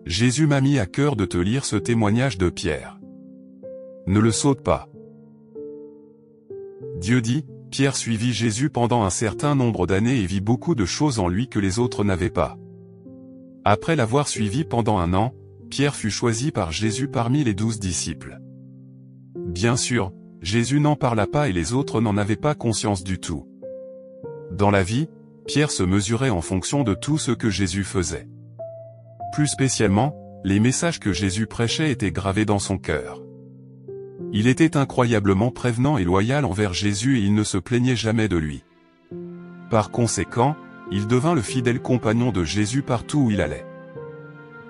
Jésus m'a mis à cœur de te lire ce témoignage de Pierre. Ne le saute pas. Dieu dit, Pierre suivit Jésus pendant un certain nombre d'années et vit beaucoup de choses en lui que les autres n'avaient pas. Après l'avoir suivi pendant 1 an, Pierre fut choisi par Jésus parmi les 12 disciples. Bien sûr, Jésus n'en parla pas et les autres n'en avaient pas conscience du tout. Dans la vie, Pierre se mesurait en fonction de tout ce que Jésus faisait. Plus spécialement, les messages que Jésus prêchait étaient gravés dans son cœur. Il était incroyablement prévenant et loyal envers Jésus et il ne se plaignait jamais de lui. Par conséquent, il devint le fidèle compagnon de Jésus partout où il allait.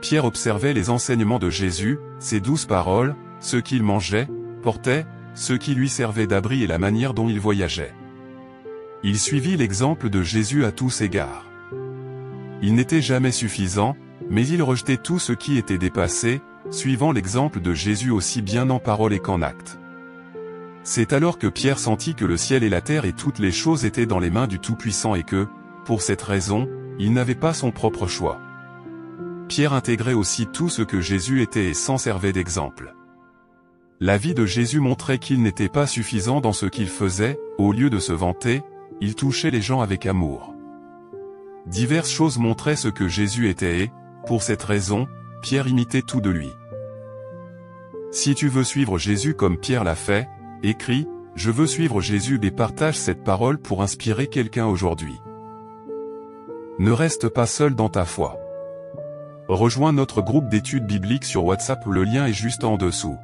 Pierre observait les enseignements de Jésus, ses douces paroles, ce qu'il mangeait, portait, ce qui lui servait d'abri et la manière dont il voyageait. Il suivit l'exemple de Jésus à tous égards. Il n'était jamais suffisant, mais il rejetait tout ce qui était dépassé, suivant l'exemple de Jésus aussi bien en parole et qu'en acte. C'est alors que Pierre sentit que le ciel et la terre et toutes les choses étaient dans les mains du Tout-Puissant et que, pour cette raison, il n'avait pas son propre choix. Pierre intégrait aussi tout ce que Jésus était et s'en servait d'exemple. La vie de Jésus montrait qu'il n'était pas suffisant dans ce qu'il faisait, au lieu de se vanter, il touchait les gens avec amour. Diverses choses montraient ce que Jésus était et, pour cette raison, Pierre imitait tout de lui. Si tu veux suivre Jésus comme Pierre l'a fait, écris « Je veux suivre Jésus » et partage cette parole pour inspirer quelqu'un aujourd'hui. Ne reste pas seul dans ta foi. Rejoins notre groupe d'études bibliques sur WhatsApp, le lien est juste en dessous.